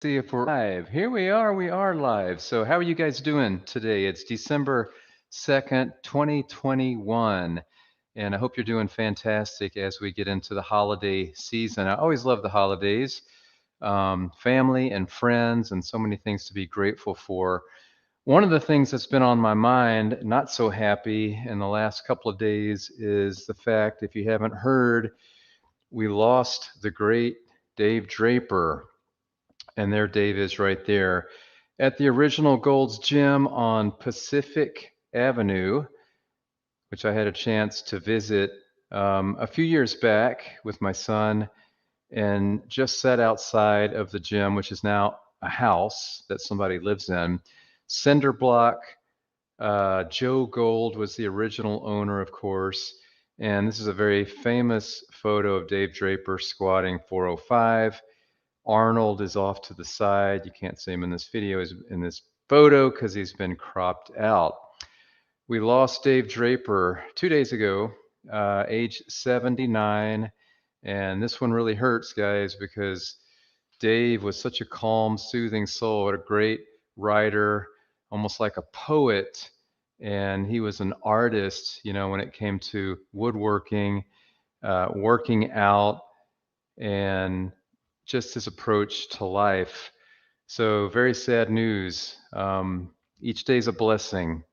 See if we're live. Here we are. We are live. So, how are you guys doing today? It's December 2nd, 2021. And I hope you're doing fantastic as we get into the holiday season. I always love the holidays, family and friends, and so many things to be grateful for. One of the things that's been on my mind, not so happy in the last couple of days, is the fact, if you haven't heard, we lost the great Dave Draper. And there Dave is right there at the original Gold's Gym on Pacific Avenue, which I had a chance to visit a few years back with my son and just sat outside of the gym, which is now a house that somebody lives in. Cinder block. Joe Gold was the original owner, of course. And this is a very famous photo of Dave Draper squatting 405. Arnold is off to the side. You can't see him in this video, in this photo, because he's been cropped out. We lost Dave Draper 2 days ago, age 79. And this one really hurts, guys, because Dave was such a calm, soothing soul. What a great writer, almost like a poet. And he was an artist, when it came to woodworking, working out, and just his approach to life. So, very sad news. Each day is a blessing.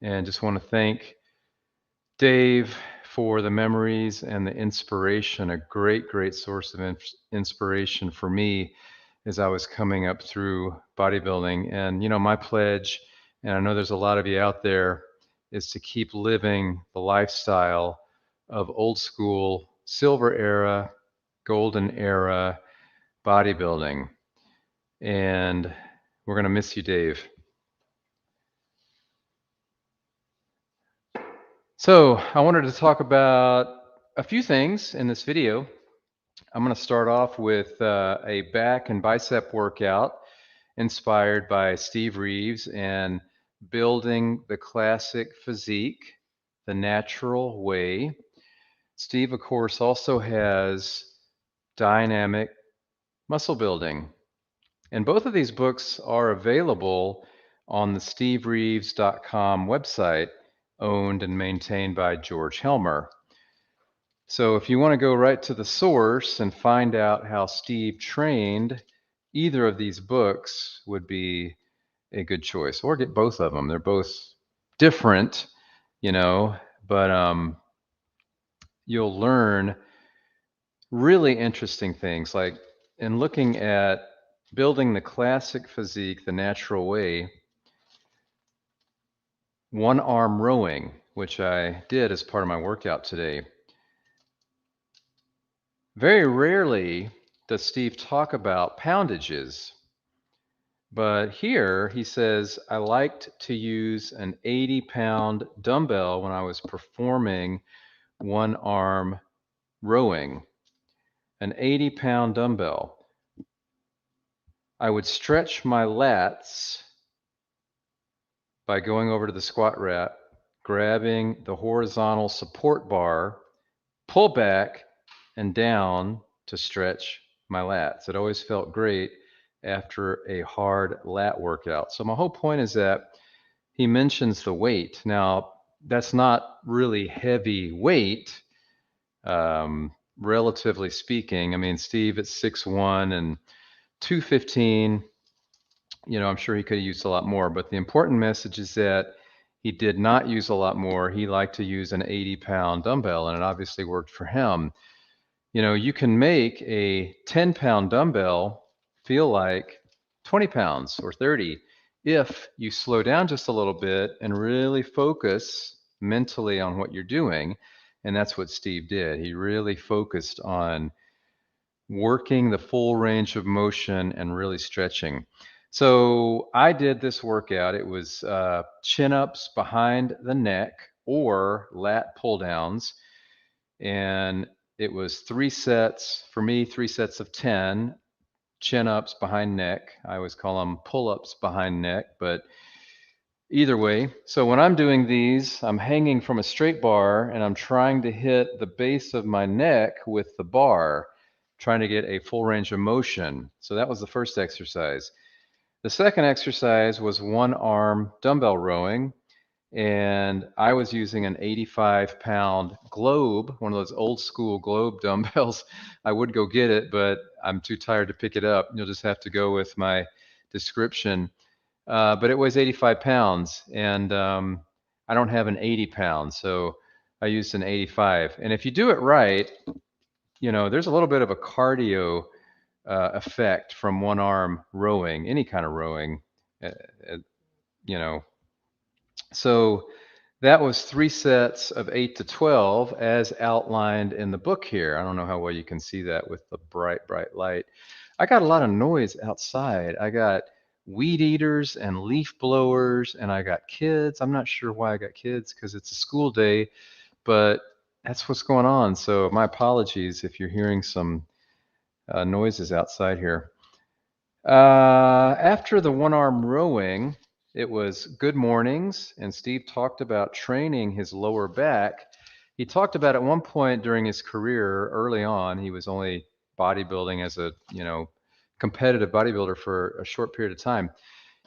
And just want to thank Dave for the memories and the inspiration, a great, great source of inspiration for me as I was coming up through bodybuilding. And, my pledge, and I know there's a lot of you out there, is to keep living the lifestyle of old school, silver era, golden era bodybuilding. And we're going to miss you, Dave. So I wanted to talk about a few things in this video. I'm going to start off with a back and bicep workout inspired by Steve Reeves and building the classic physique the natural way. Steve, of course, also has dynamic muscle building. And both of these books are available on the stevereeves.com website, owned and maintained by George Helmer. So if you want to go right to the source and find out how Steve trained, either of these books would be a good choice, or get both of them. They're both different, but you'll learn really interesting things, like in looking at building the classic physique the natural way, one arm rowing, which I did as part of my workout today. Very rarely does Steve talk about poundages, but here he says, I liked to use an 80-pound dumbbell when I was performing one arm rowing. An 80-pound dumbbell. I would stretch my lats by going over to the squat rack, grabbing the horizontal support bar, pull back and down to stretch my lats. It always felt great after a hard lat workout. So my whole point is that he mentions the weight. Now, that's not really heavy weight, relatively speaking. I mean, Steve at 6'1" and 215, I'm sure he could have used a lot more, but the important message is that he did not use a lot more. He liked to use an 80-pound dumbbell, and it obviously worked for him. You can make a 10-pound dumbbell feel like 20 pounds or 30 if you slow down just a little bit and really focus mentally on what you're doing. And that's what Steve did. He really focused on working the full range of motion and really stretching. So I did this workout. It was chin-ups behind the neck or lat pull-downs. And it was 3 sets, for me, 3 sets of 10 chin-ups behind neck. I always call them pull-ups behind neck, but either way. So when I'm doing these, I'm hanging from a straight bar and I'm trying to hit the base of my neck with the bar, trying to get a full range of motion. So that was the first exercise. The second exercise was one arm dumbbell rowing. And I was using an 85-pound Globe, one of those old school Globe dumbbells. I would go get it, but I'm too tired to pick it up. You'll just have to go with my description. But it weighs 85 pounds, and I don't have an 80 pounds, so I used an 85. And if you do it right, there's a little bit of a cardio effect from one arm rowing, any kind of rowing, uh, uh, you know. So that was 3 sets of 8 to 12 as outlined in the book here. I don't know how well you can see that with the bright, bright light. I got a lot of noise outside. I got weed eaters and leaf blowers, and I got kids. I'm not sure why I got kids because it's a school day, but that's what's going on. So my apologies if you're hearing some noises outside here. After the one arm rowing, it was good mornings, and Steve talked about training his lower back. He talked about at one point during his career early on, he was only bodybuilding as a, competitive bodybuilder for a short period of time.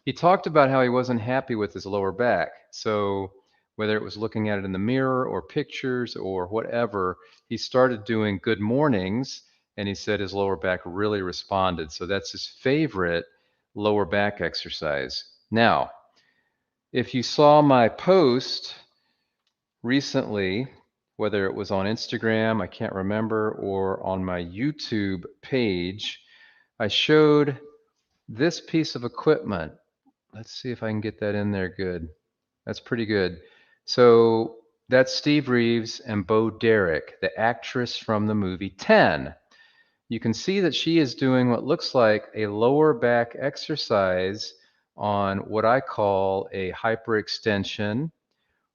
He talked about how he wasn't happy with his lower back. So whether it was looking at it in the mirror or pictures or whatever, he started doing good mornings, and he said his lower back really responded. So that's his favorite lower back exercise. Now, if you saw my post recently, whether it was on Instagram, I can't remember, or on my YouTube page, I showed this piece of equipment. Let's see if I can get that in there good. That's pretty good. So that's Steve Reeves and Bo Derek, the actress from the movie 10. You can see that she is doing what looks like a lower back exercise on what I call a hyperextension,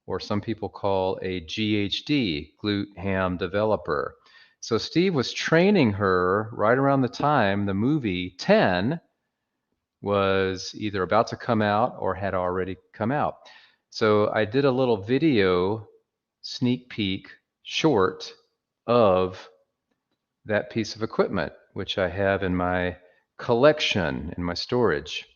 or some people call a GHD, glute ham developer. So Steve was training her right around the time the movie 10 was either about to come out or had already come out. So I did a little video sneak peek short of that piece of equipment, which I have in my collection, in my storage.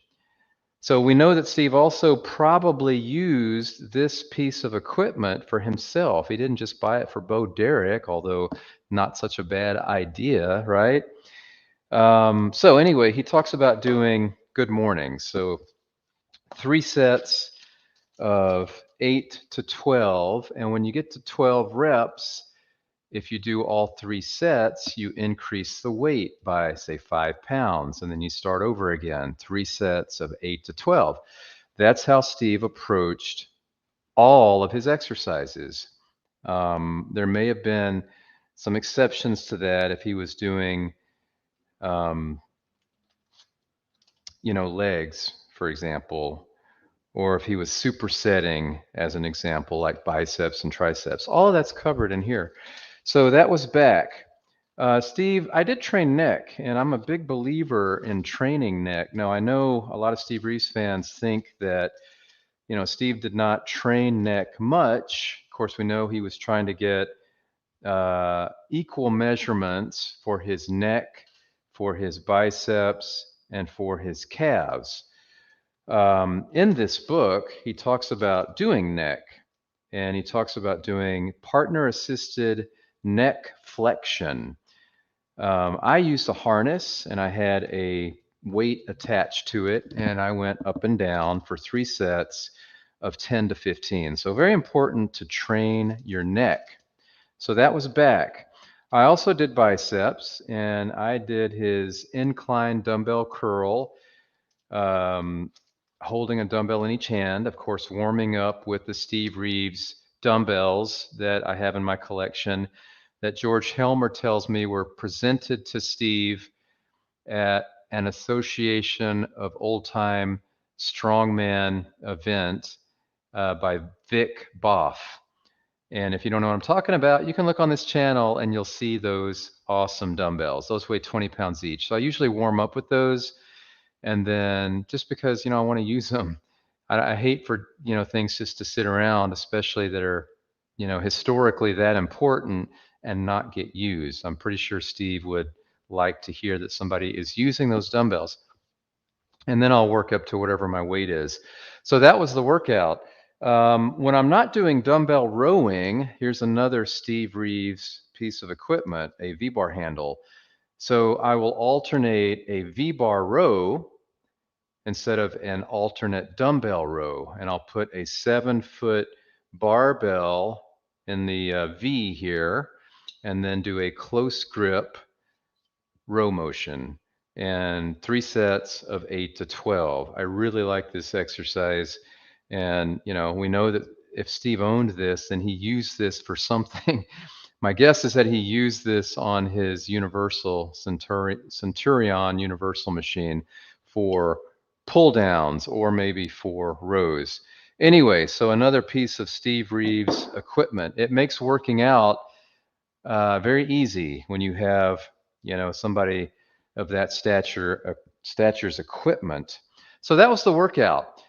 So we know that Steve also probably used this piece of equipment for himself. He didn't just buy it for Bo Derek, although not such a bad idea, right? So anyway, he talks about doing good mornings. So 3 sets of 8 to 12. And when you get to 12 reps, if you do all 3 sets, you increase the weight by, say, 5 pounds. And then you start over again, 3 sets of 8 to 12. That's how Steve approached all of his exercises. There may have been some exceptions to that if he was doing legs, for example, or if he was supersetting, as an example, like biceps and triceps. All of that's covered in here. So that was back. Steve, I did train neck, and I'm a big believer in training neck. Now, I know a lot of Steve Reeves fans think that, Steve did not train neck much. Of course, we know he was trying to get equal measurements for his neck, for his biceps, and for his calves. In this book, he talks about doing neck, and he talks about doing partner-assisted neck flexion. I used a harness, and I had a weight attached to it, and I went up and down for 3 sets of 10 to 15. So very important to train your neck. So that was back. I also did biceps, and I did his incline dumbbell curl, holding a dumbbell in each hand, of course, warming up with the Steve Reeves dumbbells that I have in my collection that George Helmer tells me were presented to Steve at an Association of Old Time Strongman event by Vic Boff. And if you don't know what I'm talking about, you can look on this channel and you'll see those awesome dumbbells. Those weigh 20 pounds each. So I usually warm up with those. And then just because, I want to use them, I hate for, things just to sit around, especially that are, historically that important and not get used. I'm pretty sure Steve would like to hear that somebody is using those dumbbells. And then I'll work up to whatever my weight is. So that was the workout. When I'm not doing dumbbell rowing, here's another Steve Reeves piece of equipment, a V-bar handle. So I will alternate a V-bar row instead of an alternate dumbbell row. And I'll put a 7-foot barbell in the V here, and then do a close grip row motion and 3 sets of 8 to 12. I really like this exercise. And, we know that if Steve owned this, then he used this for something. My guess is that he used this on his Centurion Universal machine for pull downs or maybe for rows. Anyway, so another piece of Steve Reeves equipment. It makes working out very easy when you have, somebody of that stature's equipment. So that was the workout.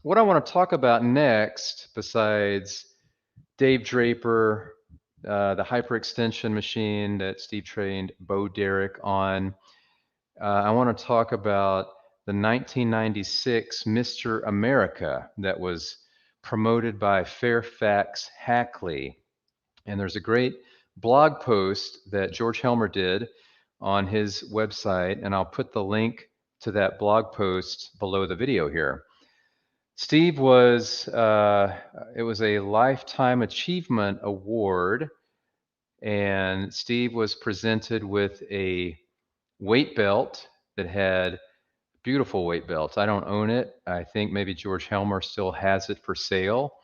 What I want to talk about next, besides Dave Draper, the hyperextension machine that Steve trained Bo Derek on, I want to talk about the 1996 Mr. America that was promoted by Fairfax Hackley. And there's a great blog post that George Helmer did on his website, and I'll put the link to that blog post below the video here. Steve was, it was a Lifetime Achievement Award, and Steve was presented with a weight belt that had beautiful weight belts. I don't own it. I think maybe George Helmer still has it for sale.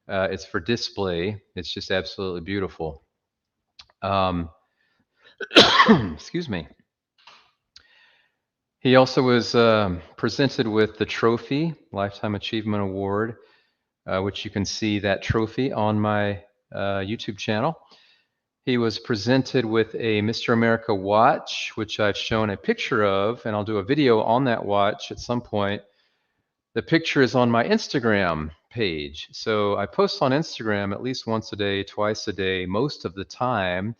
It's for display. It's just absolutely beautiful. Excuse me. He also was presented with the trophy, Lifetime Achievement Award, which you can see that trophy on my YouTube channel. He was presented with a Mr. America watch, which I've shown a picture of, and I'll do a video on that watch at some point. The picture is on my Instagram page. So I post on Instagram at least once a day, twice a day, most of the time.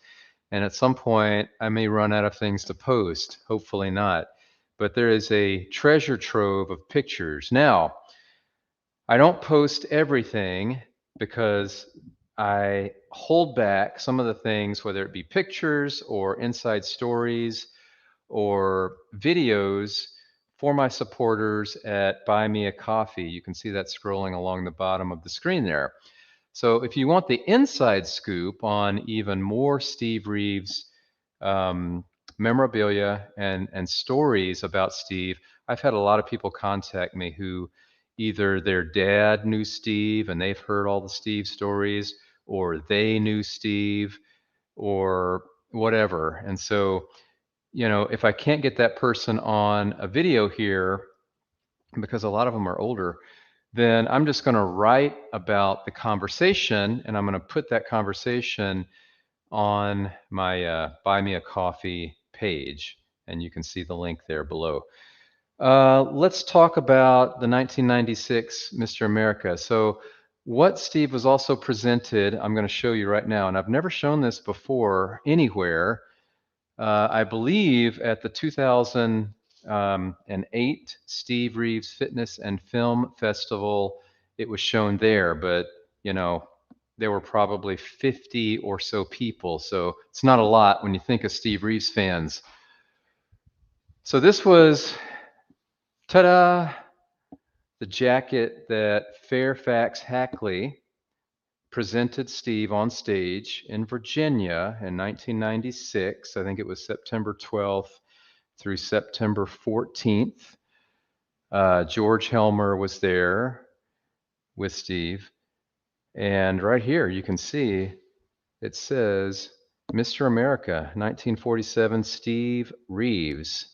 And at some point, I may run out of things to post. Hopefully not. But there is a treasure trove of pictures. Now, I don't post everything because I hold back some of the things, whether it be pictures or inside stories or videos, for my supporters at Buy Me a Coffee. You can see that scrolling along the bottom of the screen there. So if you want the inside scoop on even more Steve Reeves memorabilia and stories about Steve, I've had a lot of people contact me who either their dad knew Steve and they've heard all the Steve stories, or they knew Steve, or whatever. And so, if I can't get that person on a video here, because a lot of them are older, then I'm just going to write about the conversation, and I'm going to put that conversation on my Buy Me a Coffee page, and you can see the link there below. Let's talk about the 1996 Mr. America. So what Steve was also presented, I'm going to show you right now, and I've never shown this before anywhere. I believe at the 2008 Steve Reeves Fitness and Film Festival, it was shown there, but there were probably 50 or so people, so it's not a lot when you think of Steve Reeves fans. So this was, ta-da, the jacket that Fairfax Hackley presented Steve on stage in Virginia in 1996. I think it was September 12th through September 14th. George Helmer was there with Steve. And right here, you can see it says Mr. America, 1947, Steve Reeves.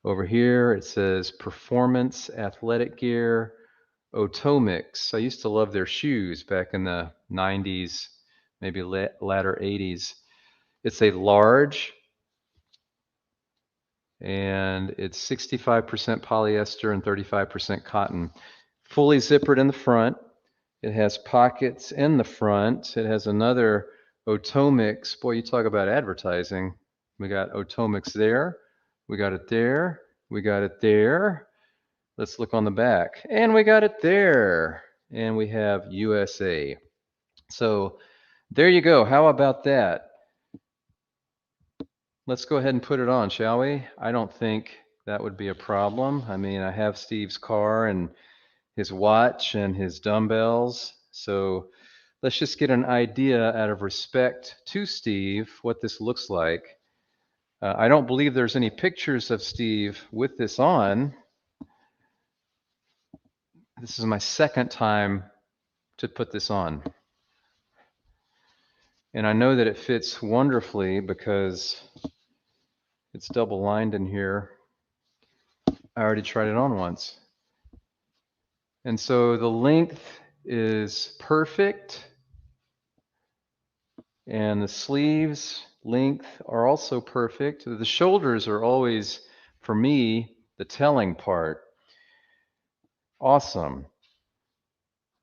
Over here, it says Performance Athletic Gear, Otomix. I used to love their shoes back in the 90s, maybe latter 80s. It's a large, and it's 65% polyester and 35% cotton. Fully zippered in the front. It has pockets in the front. It has another Otomix. Boy, you talk about advertising. We got Otomix there. We got it there. We got it there. Let's look on the back. And we got it there. And we have USA. So there you go. How about that? Let's go ahead and put it on, shall we? I don't think that would be a problem. I mean, I have Steve's car and his watch and his dumbbells. So let's just get an idea out of respect to Steve what this looks like. I don't believe there's any pictures of Steve with this on. This is my second time to put this on. And I know that it fits wonderfully because it's double lined in here. I already tried it on once. And so the length is perfect. And the sleeves length are also perfect. The shoulders are always, for me, the telling part. Awesome.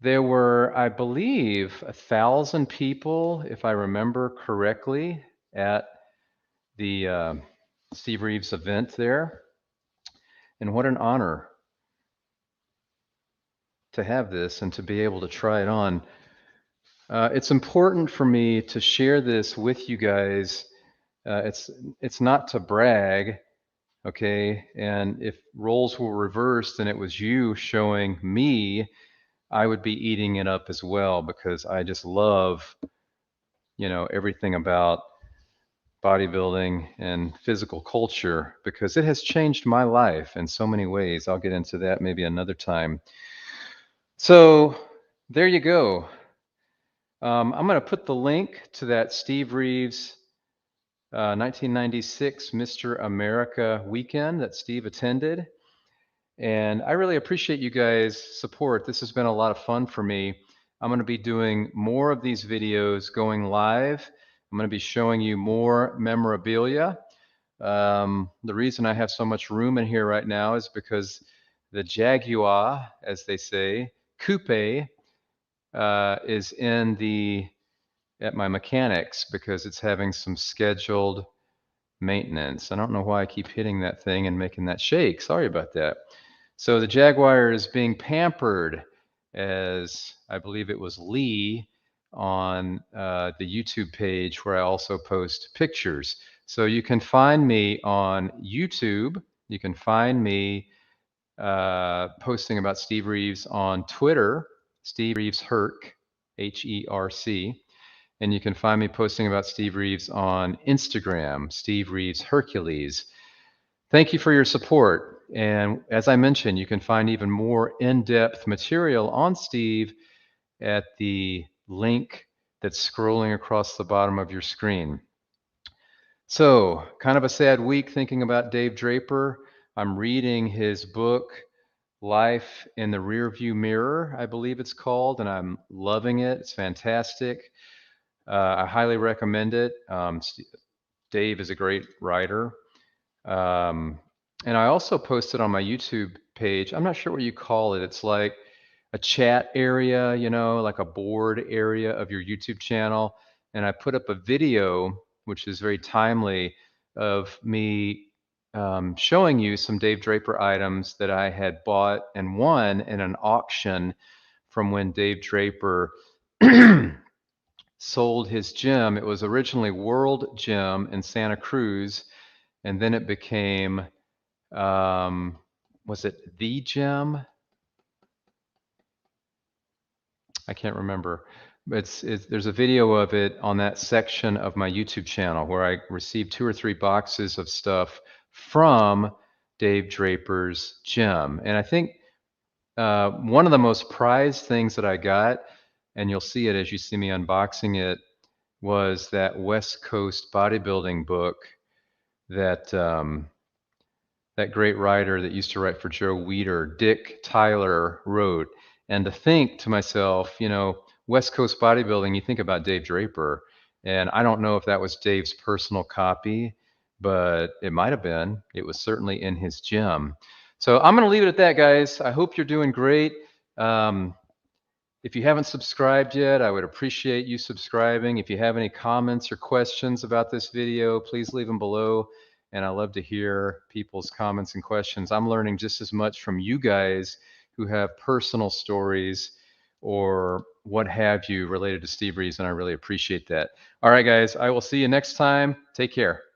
There were, I believe, 1,000 people, if I remember correctly, at the Steve Reeves event there. And what an honor to have this and to be able to try it on. It's important for me to share this with you guys. It's not to brag, okay? And if roles were reversed and it was you showing me, I would be eating it up as well because I just love, everything about bodybuilding and physical culture because it has changed my life in so many ways. I'll get into that maybe another time. So there you go. I'm going to put the link to that Steve Reeves 1996 Mr. America weekend that Steve attended. And I really appreciate you guys' support. This has been a lot of fun for me. I'm going to be doing more of these videos going live. I'm going to be showing you more memorabilia. The reason I have so much room in here right now is because the Jaguar, as they say, coupe, is at my mechanics because it's having some scheduled maintenance. I don't know why I keep hitting that thing and making that shake. Sorry about that. So the Jaguar is being pampered, as I believe it was Lee on the YouTube page where I also post pictures. So you can find me on YouTube. You can find me posting about Steve Reeves on Twitter, Steve Reeves Herc, Herc. And you can find me posting about Steve Reeves on Instagram, Steve Reeves Hercules. Thank you for your support. And as I mentioned, you can find even more in-depth material on Steve at the link that's scrolling across the bottom of your screen. So, kind of a sad week thinking about Dave Draper. I'm reading his book, Life in the Rearview Mirror, I believe it's called, and I'm loving it. It's fantastic. I highly recommend it. Dave is a great writer. And I also posted on my YouTube page, I'm not sure what you call it. It's like a chat area, like a board area of your YouTube channel. And I put up a video, which is very timely, of me showing you some Dave Draper items that I had bought and won in an auction from when Dave Draper sold his gym. It was originally World Gym in Santa Cruz, and then it became, was it The Gym? I can't remember. There's a video of it on that section of my YouTube channel where I received 2 or 3 boxes of stuff from Dave Draper's gym. And I think one of the most prized things that I got, and you'll see it as you see me unboxing it, was that West Coast bodybuilding book that that great writer that used to write for Joe Weider, Dick Tyler, wrote. And to think to myself, West Coast bodybuilding, you think about Dave Draper, and I don't know if that was Dave's personal copy, but it might have been. It was certainly in his gym. So I'm going to leave it at that, guys. I hope you're doing great. If you haven't subscribed yet, I would appreciate you subscribing. If you have any comments or questions about this video, please leave them below. And I love to hear people's comments and questions. I'm learning just as much from you guys who have personal stories or what have you related to Steve Reeves, and I really appreciate that. All right, guys, I will see you next time. Take care.